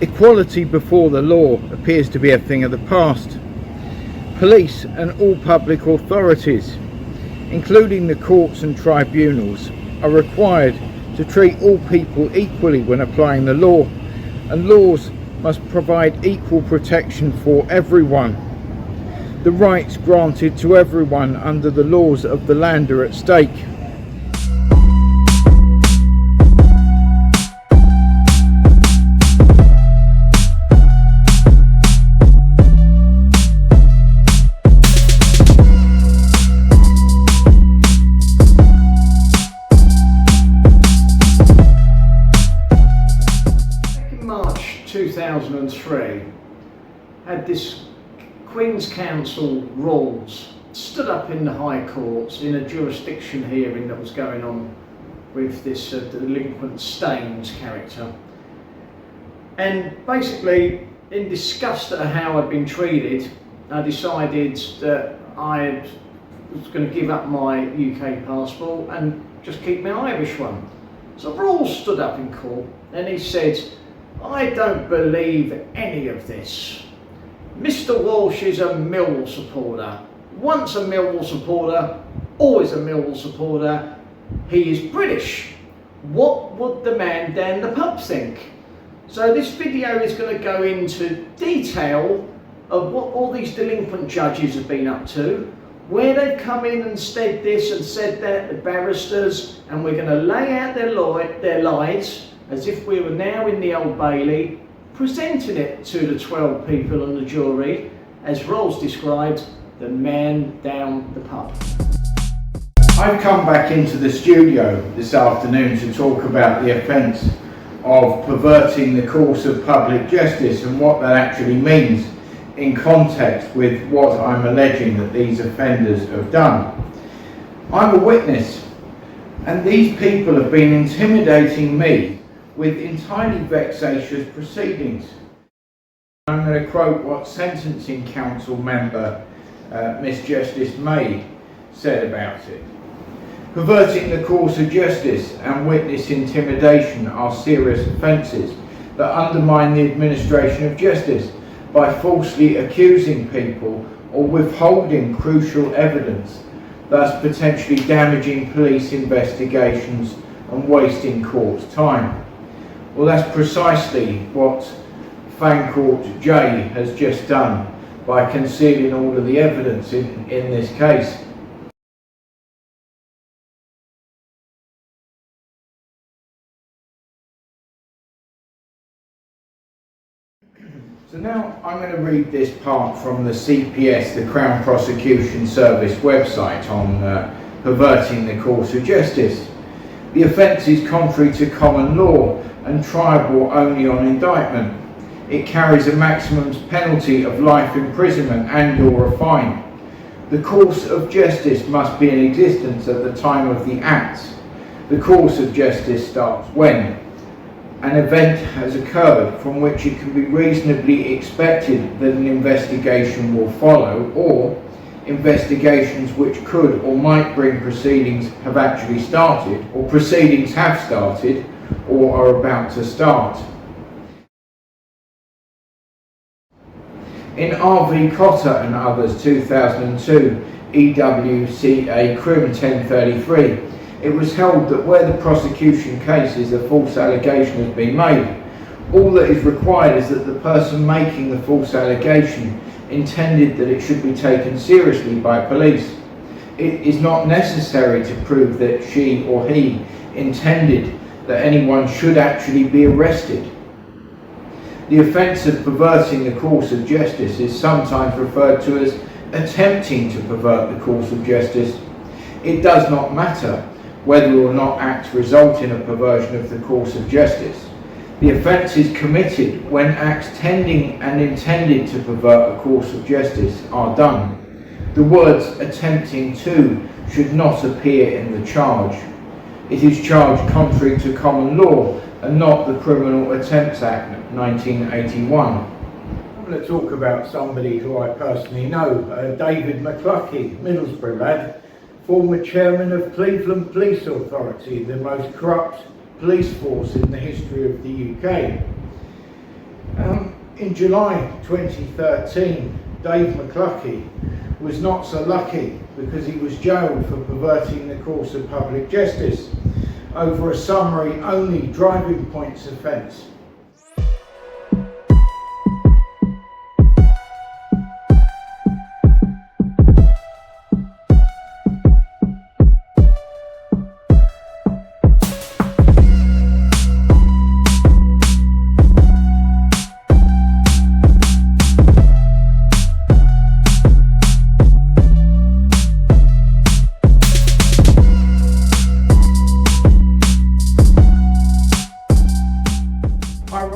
Equality before the law appears to be a thing of the past. Police and all public authorities, including the courts and tribunals, are required to treat all people equally when applying the law, and laws must provide equal protection for everyone. The rights granted to everyone under the laws of the land are at stake. March 2003 had this Queen's Counsel rules stood up in the High Courts in a jurisdiction hearing that was going on with this delinquent Staines character, and basically in disgust at how I'd been treated, I decided that I was going to give up my UK passport and just keep my Irish one. So Rawls stood up in court and he said, "I don't believe any of this. Mr. Walsh is a Millwall supporter. Once a Millwall supporter, always a Millwall supporter. He is British. What would the man down the pub think?" So this video is going to go into detail of what all these delinquent judges have been up to, where they've come in and said this and said that, the barristers, and we're going to lay out their lies as if we were now in the Old Bailey, presenting it to the 12 people on the jury, as Rawls described, the man down the pub. I've come back into the studio this afternoon to talk about the offence of perverting the course of public justice and what that actually means in context with what I'm alleging that these offenders have done. I'm a witness, and these people have been intimidating me with entirely vexatious proceedings. I'm going to quote what Sentencing Council member Miss Justice May said about it. "Perverting the course of justice and witness intimidation are serious offences that undermine the administration of justice by falsely accusing people or withholding crucial evidence, thus potentially damaging police investigations and wasting court's time." Well, that's precisely what Fancourt J has just done by concealing all of the evidence in this case. So now I'm going to read this part from the CPS, the Crown Prosecution Service website on perverting the course of justice. "The offence is contrary to common law and triable only on indictment. It carries a maximum penalty of life imprisonment and/or a fine. The course of justice must be in existence at the time of the act. The course of justice starts when an event has occurred from which it can be reasonably expected that an investigation will follow, or investigations which could or might bring proceedings have actually started, or proceedings have started or are about to start." In R.V. Cotter and others 2002 EWCA Crim 1033, it was held that where the prosecution cases a false allegation has been made, all that is required is that the person making the false allegation intended that it should be taken seriously by police. It is not necessary to prove that she or he intended that anyone should actually be arrested. The offence of perverting the course of justice is sometimes referred to as attempting to pervert the course of justice. It does not matter whether or not acts result in a perversion of the course of justice. The offence is committed when acts tending and intended to pervert a course of justice are done. The words attempting to should not appear in the charge. It is charged contrary to common law and not the Criminal Attempts Act 1981. I'm going to talk about somebody who I personally know, David McCluskey, Middlesbrough lad, former chairman of Cleveland Police Authority, the most corrupt police force in the history of the UK. In July 2013, Dave McCluskey was not so lucky because he was jailed for perverting the course of public justice over a summary only driving points offence.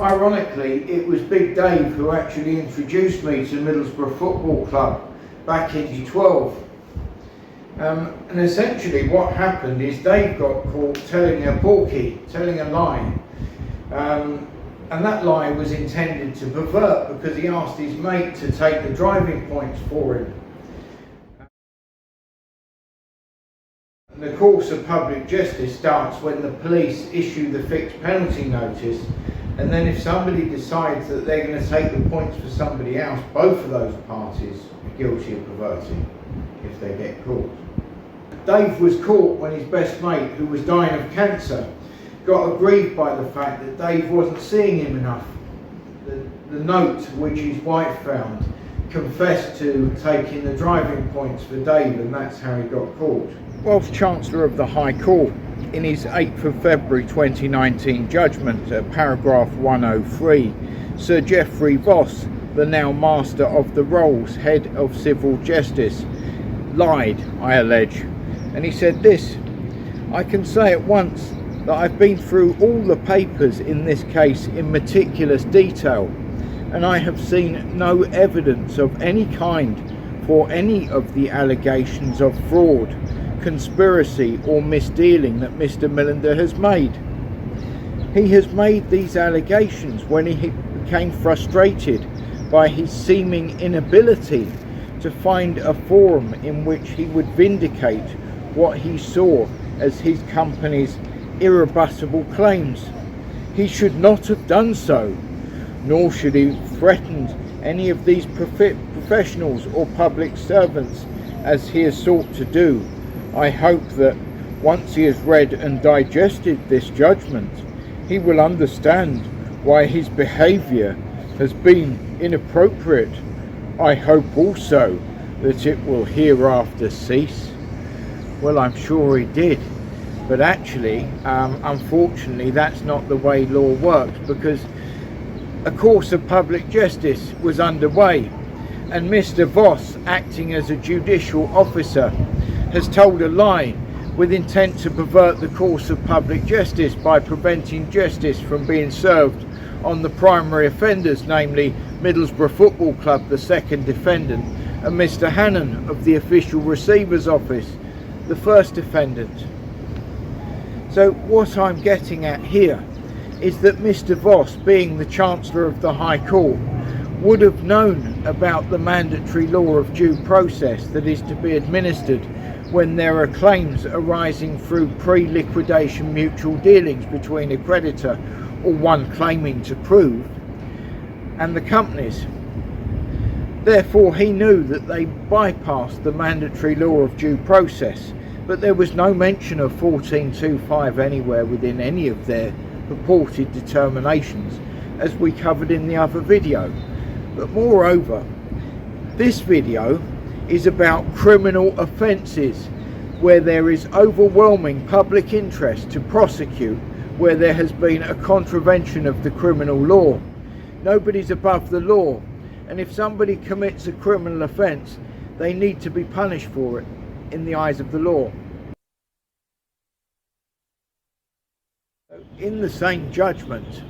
Ironically, it was Big Dave who actually introduced me to Middlesbrough Football Club back in 2012. And essentially what happened is Dave got caught telling a lie. And that lie was intended to pervert because he asked his mate to take the driving points for him. And the course of public justice starts when the police issue the fixed penalty notice, and then if somebody decides that they're going to take the points for somebody else, both of those parties are guilty of perverting if they get caught. Dave was caught when his best mate, who was dying of cancer, got aggrieved by the fact that Dave wasn't seeing him enough. The note which his wife found confessed to taking the driving points for Dave, and that's how he got caught. Whilst Chancellor of the High Court, in his 8th of February 2019 judgment, paragraph 103, Sir Geoffrey Voss, the now Master of the Rolls, Head of Civil Justice, lied, I allege. And he said this: "I can say at once that I've been through all the papers in this case in meticulous detail, and I have seen no evidence of any kind for any of the allegations of fraud, conspiracy or misdealing that Mr. Millender has made. He has made these allegations when he became frustrated by his seeming inability to find a forum in which he would vindicate what he saw as his company's irrebuttable claims. He should not have done so, nor should he have threatened any of these professionals or public servants as he has sought to do. I hope that once he has read and digested this judgment, he will understand why his behaviour has been inappropriate. I hope also that it will hereafter cease." Well, I'm sure he did, but actually, unfortunately, that's not the way law works, because a course of public justice was underway, and Mr. Voss, acting as a judicial officer, has told a lie with intent to pervert the course of public justice by preventing justice from being served on the primary offenders, namely Middlesbrough Football Club, the second defendant, and Mr. Hannon of the Official Receiver's Office, the first defendant. So what I'm getting at here is that Mr. Voss, being the Chancellor of the High Court, would have known about the mandatory law of due process that is to be administered when there are claims arising through pre-liquidation mutual dealings between a creditor or one claiming to prove and the companies. Therefore, he knew that they bypassed the mandatory law of due process, but there was no mention of 1425 anywhere within any of their purported determinations, as we covered in the other video. But moreover, This video is about criminal offences where there is overwhelming public interest to prosecute where there has been a contravention of the criminal law. Nobody's above the law, and if somebody commits a criminal offence, they need to be punished for it in the eyes of the law. In the same judgment,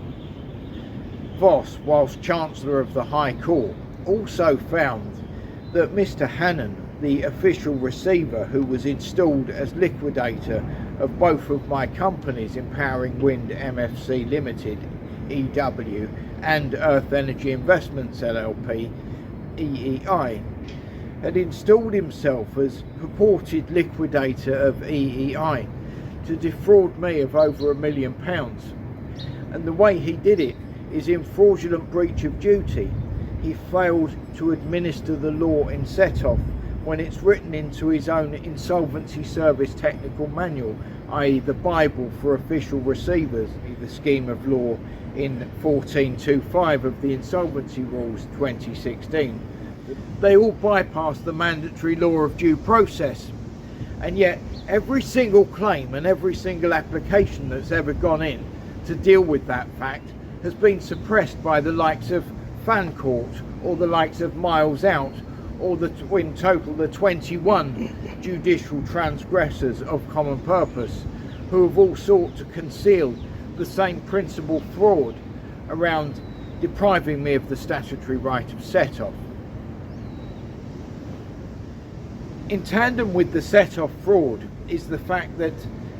Voss, whilst Chancellor of the High Court, also found that Mr. Hannon, the official receiver who was installed as liquidator of both of my companies, Empowering Wind MFC Limited, EW, and Earth Energy Investments LLP, EEI, had installed himself as purported liquidator of EEI to defraud me of over £1 million. And the way he did it is in fraudulent breach of duty. He failed to administer the law in set-off when it's written into his own insolvency service technical manual, i.e. the Bible for official receivers, the scheme of law in 1425 of the Insolvency Rules 2016. They all bypass the mandatory law of due process, and yet every single claim and every single application that's ever gone in to deal with that fact has been suppressed by the likes of Fancourt or the likes of Miles Out, or in total the 21 judicial transgressors of common purpose who have all sought to conceal the same principal fraud around depriving me of the statutory right of set-off. In tandem with the set-off fraud is the fact that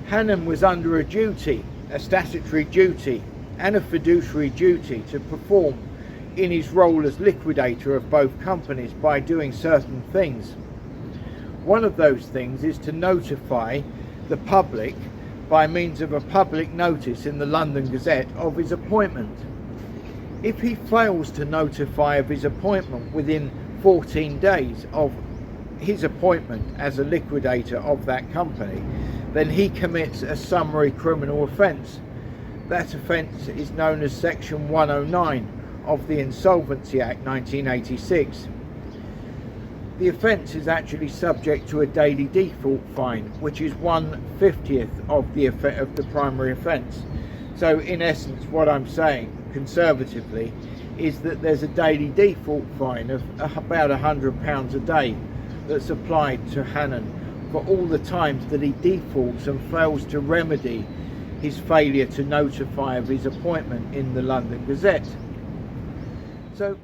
Hannon was under a duty, a statutory duty and a fiduciary duty to perform in his role as liquidator of both companies by doing certain things. One of those things is to notify the public by means of a public notice in the London Gazette of his appointment. If he fails to notify of his appointment within 14 days of his appointment as a liquidator of that company, then he commits a summary criminal offence. That offence is known as Section 109 of the Insolvency Act 1986. The offence is actually subject to a daily default fine, which is 1/50th of the primary offence. So in essence, what I'm saying conservatively is that there's a daily default fine of about £100 a day that's applied to Hannon for all the times that he defaults and fails to remedy his failure to notify of his appointment in the London Gazette. So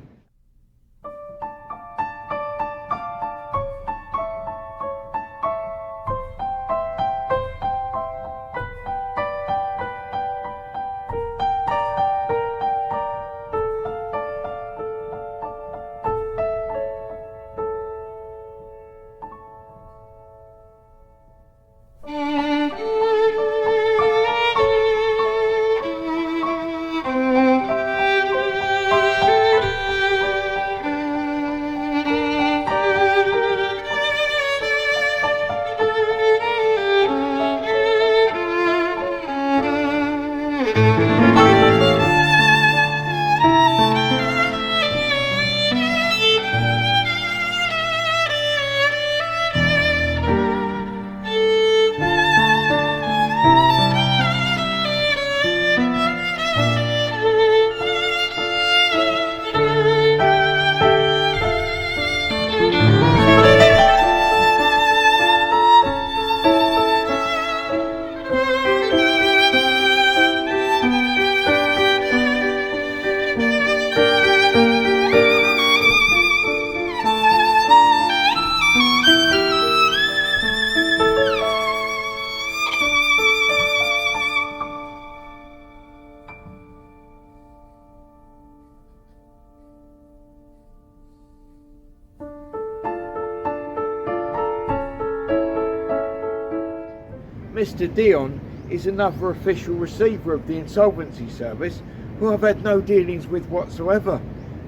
Mr. Dion is another official receiver of the Insolvency Service who I've had no dealings with whatsoever,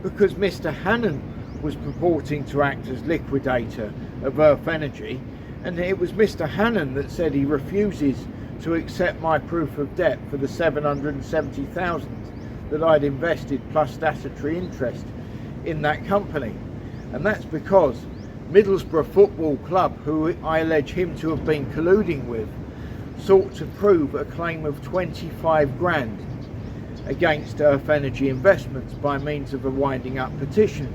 because Mr. Hannon was purporting to act as liquidator of Earth Energy, and it was Mr. Hannon that said he refuses to accept my proof of debt for the $770,000 that I'd invested plus statutory interest in that company. And that's because Middlesbrough Football Club, who I allege him to have been colluding with, sought to prove a claim of 25 grand against Earth Energy Investments by means of a winding up petition.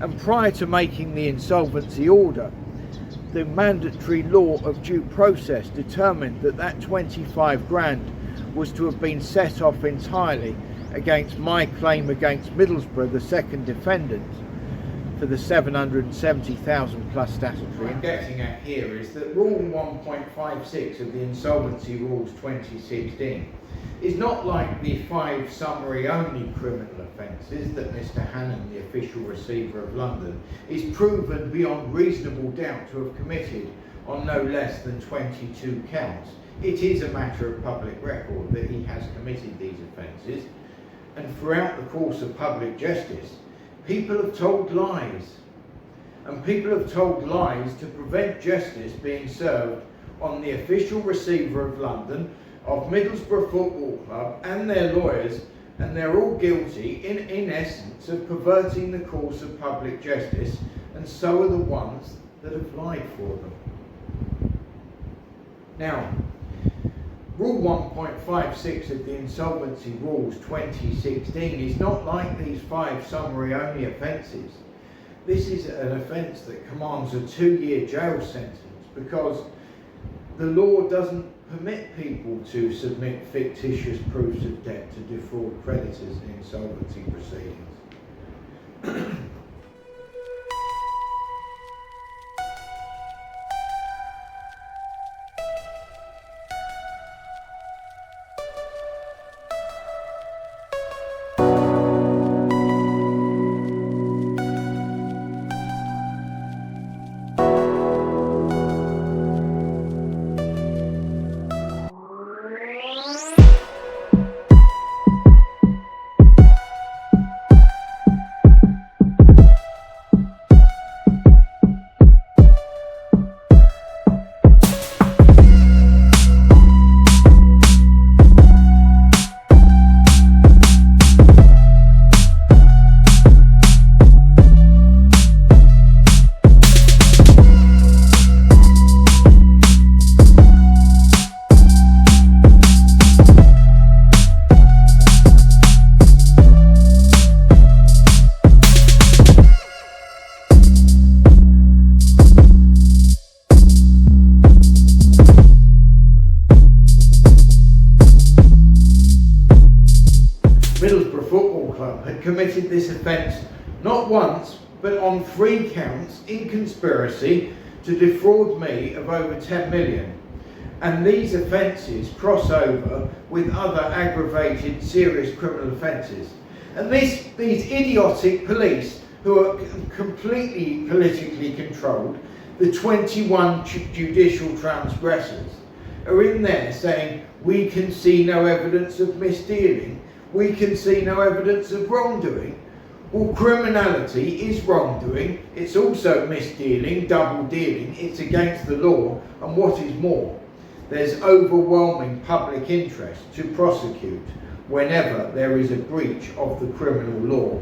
And prior to making the insolvency order, the mandatory law of due process determined that that 25 grand was to have been set off entirely against my claim against Middlesbrough, the second defendant, for the 770,000 plus statutory. What I'm getting at here is that Rule 1.56 of the Insolvency Rules 2016 is not like the 5 summary-only criminal offences that Mr Hannon, the official receiver of London, is proven beyond reasonable doubt to have committed on no less than 22 counts. It is a matter of public record that he has committed these offences, and throughout the course of public justice, people have told lies. And people have told lies to prevent justice being served on the official receiver of London, of Middlesbrough Football Club and their lawyers, and they're all guilty in essence of perverting the course of public justice, and so are the ones that have lied for them. Now, Rule 1.56 of the Insolvency Rules 2016 is not like these 5 summary-only offences. This is an offence that commands a 2-year jail sentence because the law doesn't permit people to submit fictitious proofs of debt to defraud creditors in insolvency proceedings. Middlesbrough Football Club had committed this offence not once but on 3 counts in conspiracy to defraud me of over 10 million. And these offences cross over with other aggravated serious criminal offences. And these idiotic police, who are completely politically controlled, the 21 judicial transgressors, are in there saying, we can see no evidence of misdealing, we can see no evidence of wrongdoing. Well, criminality is wrongdoing, it's also misdealing, double dealing, it's against the law, and what is more, there's overwhelming public interest to prosecute whenever there is a breach of the criminal law.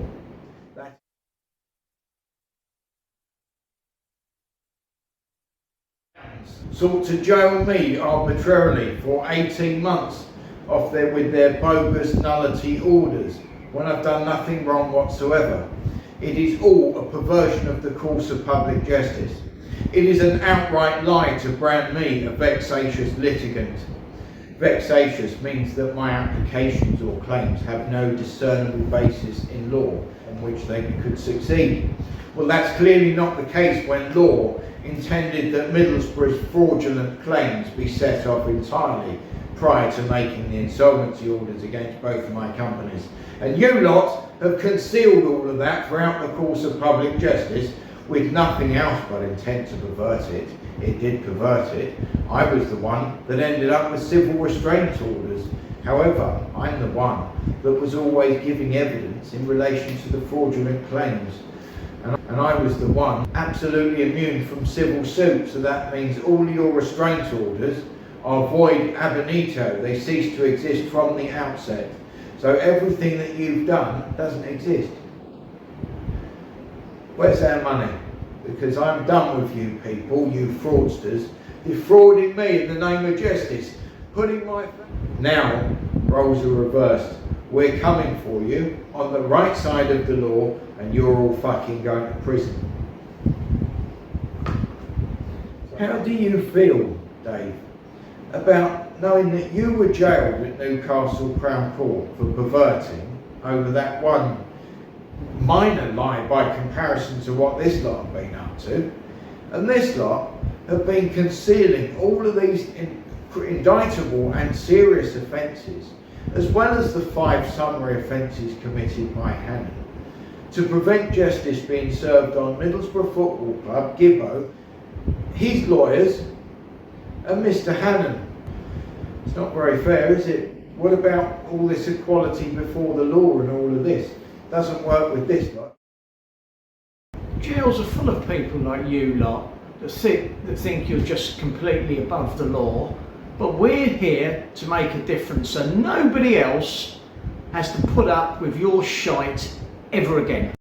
Sought to jail me arbitrarily for 18 months with their bogus nullity orders when I've done nothing wrong whatsoever. It is all a perversion of the course of public justice. It is an outright lie to brand me a vexatious litigant. Vexatious means that my applications or claims have no discernible basis in law on which they could succeed. Well, that's clearly not the case when law intended that Middlesbrough's fraudulent claims be set off entirely prior to making the insolvency orders against both of my companies. And you lot have concealed all of that throughout the course of public justice with nothing else but intent to pervert it. It did pervert it. I was the one that ended up with civil restraint orders. However, I'm the one that was always giving evidence in relation to the fraudulent claims. And I was the one absolutely immune from civil suit, so that means all your restraint orders are void ab initio. They cease to exist from the outset. So everything that you've done doesn't exist. Where's our money? Because I'm done with you people, you fraudsters, defrauding me in the name of justice, putting my... Now, roles are reversed. We're coming for you on the right side of the law, and you're all fucking going to prison. How do you feel, Dave, about knowing that you were jailed at Newcastle Crown Court for perverting over that one minor lie by comparison to what this lot have been up to, and this lot have been concealing all of these indictable and serious offences, as well as the 5 summary offences committed by Hannon, to prevent justice being served on Middlesbrough Football Club, Gibbo, his lawyers, and Mr. Hannon. It's not very fair, is it? What about all this equality before the law and all of this? Doesn't work with this lot. Jails are full of people like you lot that think you're just completely above the law, but we're here to make a difference so nobody else has to put up with your shite ever again.